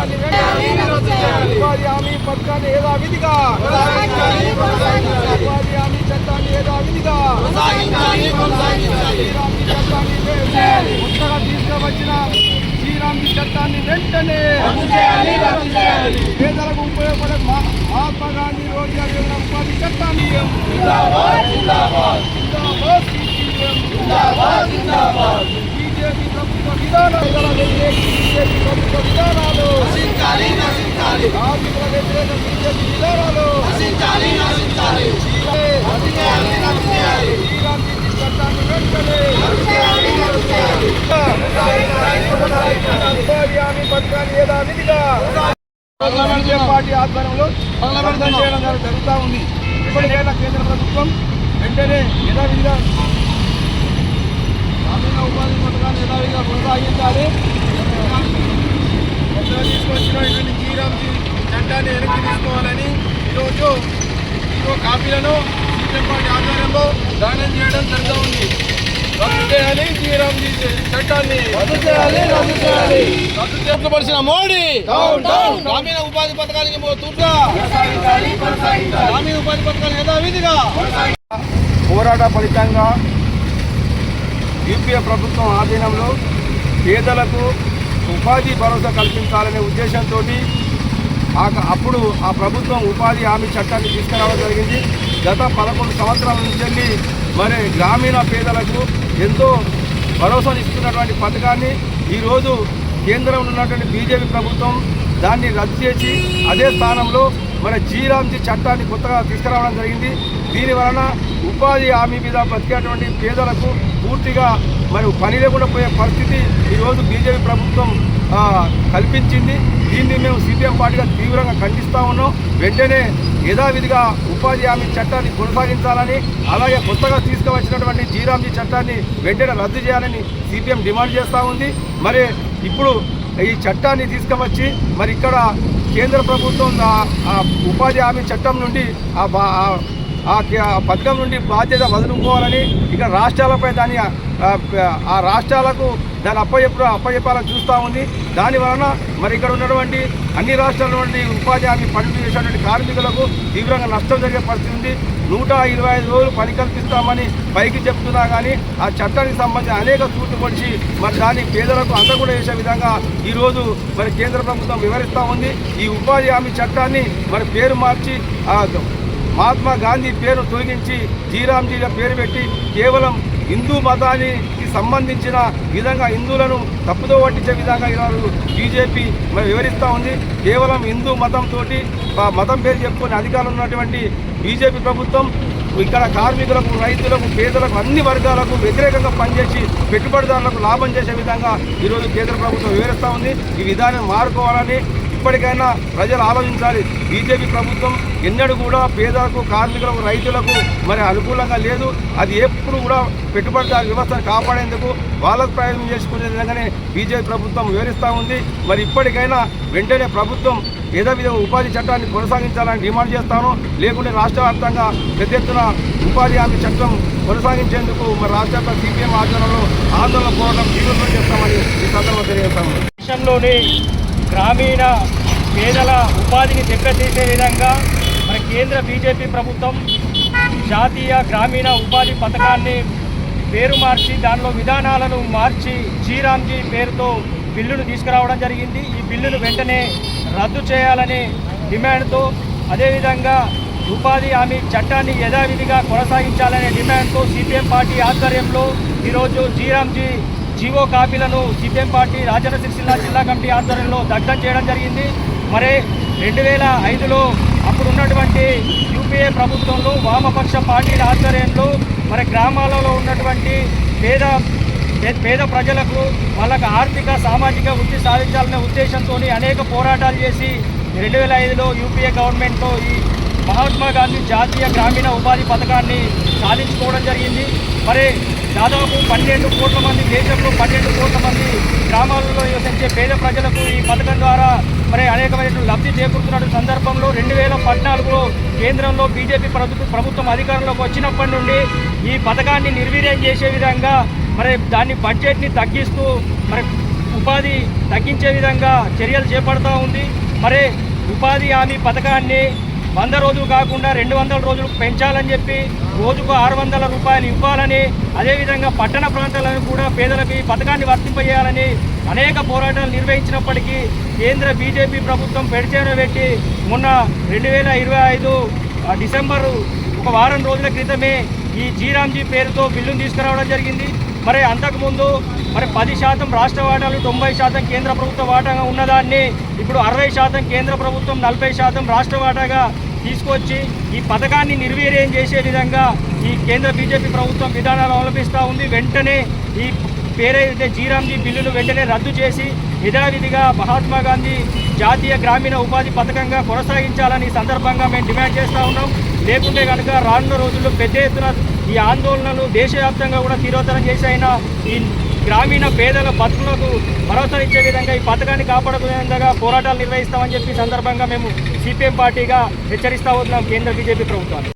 చట్టాన్ని ఉపాధి హామీ పథకాన్ని యథావిధిగా ఉపాధి హామీ చట్టాన్ని యథావిధిగా కొత్తగా తీసుకువచ్చిన శ్రీరామ్జీ చట్టాన్ని వెంటనే పేదలకు ఉపయోగపడే మహాత్మా గాంధీ రోజ్గార్ యోజన ఉపాధి చట్టాన్ని బీజేపీ ప్రభుత్వ విధానాలు కార్మికుల వ్యతిరేక బీజేపీ విధానాలు శ్రీరామ్జీ చట్టాన్ని వెంటనే ఉపాధి హామీ పథకాన్ని యథావిధిగా పార్టీ ఆధ్వర్యంలో చేయడం జరుగుతూ ఉంది. ఇప్పటికైనా కేంద్ర ప్రభుత్వం వెంటనే యథావిధిగా గ్రామీణ ఉపాధి పథకాన్ని యథావిధిగా కొనసాగించాలి. తీసుకొచ్చినటువంటి శ్రీరామ్జీ చట్టాన్ని వెనక్కి తీసుకోవాలని ఈరోజు కాపీలను సీపీఎం పార్టీ ఆధ్వర్యంలో దానం చేయడం జరుగుతూ ఉంది. రద్దు చేయాలి, శ్రీరామ్జీ చట్టాన్ని రద్దు చేయాల్సిన మోడీ గ్రామీణ ఉపాధి పథకానికి తూట్గా గ్రామీణ ఉపాధి పథకాన్ని యథావిధిగా పోరాట ఫలితంగా యూపీఏ ప్రభుత్వం ఆధీనంలో పేదలకు ఉపాధి భరోసా కల్పించాలనే ఉద్దేశంతో అప్పుడు ఆ ప్రభుత్వం ఉపాధి హామీ చట్టాన్ని తీసుకురావడం జరిగింది. గత 11 సంవత్సరాల నుంచి మరి గ్రామీణ పేదలకు ఎంతో భరోసాను ఇస్తున్నటువంటి పథకాన్ని ఈరోజు కేంద్రంలో ఉన్నటువంటి బీజేపీ ప్రభుత్వం దాన్ని రద్దు చేసి అదే స్థానంలో మన శ్రీరామ్జీ చట్టాన్ని కొత్తగా తీసుకురావడం జరిగింది. దీని వలన ఉపాధి హామీ మీద బ్రతికేటువంటి పేదలకు పూర్తిగా మరి పని లేకుండా పోయే పరిస్థితి ఈరోజు బీజేపీ ప్రభుత్వం కల్పించింది. దీన్ని మేము సిపిఎం పార్టీగా తీవ్రంగా ఖండిస్తూ ఉన్నాం. వెంటనే యథావిధిగా ఉపాధి హామీ చట్టాన్ని కొనసాగించాలని, అలాగే కొత్తగా తీసుకువచ్చినటువంటి శ్రీరామ్జీ చట్టాన్ని వెంటనే రద్దు చేయాలని సిపిఎం డిమాండ్ చేస్తూ ఉంది. మరి ఇప్పుడు ఈ చట్టాన్ని తీసుకువచ్చి మరి ఇక్కడ కేంద్ర ప్రభుత్వం ఉపాధి హామీ చట్టం నుండి ఆ పథకం నుండి బాధ్యత వదులుకోవాలని ఇక్కడ రాష్ట్రాలపై దాని ఆ రాష్ట్రాలకు దాన్ని అప్పచెప్పాలని చూస్తూ ఉంది. దాని వలన మరి ఇక్కడ ఉన్నటువంటి అన్ని రాష్ట్రాల నుండి ఉపాధి హామీ పనులు చేసేటువంటి కార్మికులకు తీవ్రంగా నష్టం జరిగే పరిస్థితి ఉంది. 125 రోజులు పని కల్పిస్తామని పైకి చెప్తున్నా కానీ ఆ చట్టానికి సంబంధించిన అనేక తూట్లు పొడిచి మరి దాన్ని పేదలకు అందకుండా చేసే విధంగా ఈరోజు మరి కేంద్ర ప్రభుత్వం వివరిస్తూ ఉంది. ఈ ఉపాధి హామీ చట్టాన్ని మరి పేరు మార్చి మహాత్మా గాంధీ పేరు తొలగించి శ్రీరామ్జీగా పేరు పెట్టి కేవలం హిందూ మతానికి సంబంధించిన విధంగా హిందువులను తప్పుదో పట్టించే విధంగా ఈరోజు బీజేపీ మరి వివరిస్తూ ఉంది. కేవలం హిందూ మతంతో మతం పేరు చెప్పుకొని అధికారులు ఉన్నటువంటి బీజేపీ ప్రభుత్వం ఇక్కడ కార్మికులకు, రైతులకు, పేదలకు, అన్ని వర్గాలకు వ్యతిరేకంగా పనిచేసి పెట్టుబడిదారులకు లాభం చేసే విధంగా ఈరోజు కేంద్ర ప్రభుత్వం వివరిస్తూ ఉంది. ఈ విధానం మారుకోవాలని ఇప్పటికైనా ప్రజలు ఆలోచించాలి. బీజేపీ ప్రభుత్వం ఎన్నడూ కూడా పేదలకు, కార్మికులకు, రైతులకు మరి అనుకూలంగా లేదు. అది ఎప్పుడు కూడా పెట్టుబడిదారు వ్యవస్థను కాపాడేందుకు వాళ్ళకు ప్రయోజనం చేసుకునే విధంగానే బీజేపీ ప్రభుత్వం వివరిస్తూ ఉంది. మరి ఇప్పటికైనా వెంటనే ప్రభుత్వం యథావిధిగా ఉపాధి చట్టాన్ని కొనసాగించాలని డిమాండ్ చేస్తాను. లేకుంటే రాష్ట్ర వ్యాప్తంగా పెద్ద ఎత్తున ఉపాధి హామీ చట్టం కొనసాగించేందుకు మరి రాష్ట్ర సిపిఎం ఆధ్వర్యంలో ఆందోళన పోరాటం తీవ్రం చేస్తామని ఈ సందర్భంగా తెలియజేస్తాము. దేశంలోని గ్రామీణ పేదల ఉపాధిని దెబ్బతీసే విధంగా మరి కేంద్ర బీజేపీ ప్రభుత్వం జాతీయ గ్రామీణ ఉపాధి పథకాన్ని పేరు మార్చి దానిలో విధానాలను మార్చి శ్రీరామ్జీ పేరుతో బిల్లును తీసుకురావడం జరిగింది. ఈ బిల్లును వెంటనే రద్దు చేయాలనే డిమాండ్తో, అదేవిధంగా ఉపాధి హామీ చట్టాన్ని యథావిధిగా కొనసాగించాలనే డిమాండ్తో సిపిఎం పార్టీ ఆధ్వర్యంలో ఈరోజు శ్రీరామ్జీ జీవో కాపీలను సిపిఎం పార్టీ రాజన్న సిరిసిల్ల జిల్లా కమిటీ ఆధ్వర్యంలో దగ్ధం చేయడం జరిగింది. మరి 2005లో అప్పుడున్నటువంటి యూపీఏ ప్రభుత్వంలో వామపక్ష పార్టీల ఆధ్వర్యంలో మరి గ్రామాలలో ఉన్నటువంటి పేద ప్రజలకు వాళ్ళకు ఆర్థిక, సామాజిక వృద్ధి సాధించాలనే ఉద్దేశంతో అనేక పోరాటాలు చేసి 2005లో యూపీఏ గవర్నమెంట్తో ఈ మహాత్మా గాంధీ జాతీయ గ్రామీణ ఉపాధి పథకాన్ని సాధించుకోవడం జరిగింది. మరి దాదాపు 12 కోట్ల మంది, దేశంలో 12 కోట్ల మంది గ్రామాలలో నివసించే పేద ప్రజలకు ఈ పథకం ద్వారా మరి అనేకమైన లబ్ధి చేకూరుతున్న సందర్భంలో 2014లో కేంద్రంలో బీజేపీ ప్రభుత్వం అధికారంలోకి వచ్చినప్పటి నుండి ఈ పథకాన్ని నిర్వీర్యం చేసే విధంగా మరి దాన్ని బడ్జెట్ని తగ్గిస్తూ మరి ఉపాధి తగ్గించే విధంగా చర్యలు చేపడుతూ ఉంది. మరి ఉపాధి హామీ పథకాన్ని 100 రోజులు కాకుండా 200 రోజులకు పెంచాలని చెప్పి రోజుకు 600 రూపాయలు ఇవ్వాలని, అదేవిధంగా పట్టణ ప్రాంతాలను కూడా పేదలకు ఈ పథకాన్ని వర్తింపజేయాలని అనేక పోరాటాలు నిర్వహించినప్పటికీ కేంద్ర బీజేపీ ప్రభుత్వం పెడిచేర పెట్టి మొన్న 2025 డిసెంబరు ఒక వారం రోజుల క్రితమే ఈ జీరాంజీ పేరుతో బిల్లును తీసుకురావడం జరిగింది. మరి అంతకుముందు 10% రాష్ట్ర వాటాలు 90% కేంద్ర ప్రభుత్వ వాటాగా ఉన్నదాన్ని ఇప్పుడు 60% కేంద్ర ప్రభుత్వం 40% రాష్ట్ర వాటాగా తీసుకొచ్చి ఈ పథకాన్ని నిర్వీర్యం చేసే విధంగా ఈ కేంద్ర బీజేపీ ప్రభుత్వం విధానాలు అవలంబిస్తూ ఉంది. వెంటనే ఈ పేరైతే జీరాంజీ బిల్లును వెంటనే రద్దు చేసి యథావిధిగా మహాత్మా గాంధీ జాతీయ గ్రామీణ ఉపాధి పథకంగా కొనసాగించాలని సందర్భంగా మేము డిమాండ్ చేస్తూ ఉన్నాం. లేకుంటే కనుక రానున్న రోజుల్లో పెద్ద ఎత్తున ఈ ఆందోళనలు దేశవ్యాప్తంగా కూడా తీవ్రతరం చేసైనా ఈ గ్రామీణ పేదల బతుకులకు భరోసా ఇచ్చే విధంగా ఈ పథకాన్ని కాపాడుకునే విధంగా పోరాటాలు నిర్వహిస్తామని చెప్పి సందర్భంగా మేము సిపిఎం పార్టీగా హెచ్చరిస్తూ ఉన్నాం కేంద్ర బీజేపీ ప్రభుత్వాన్ని.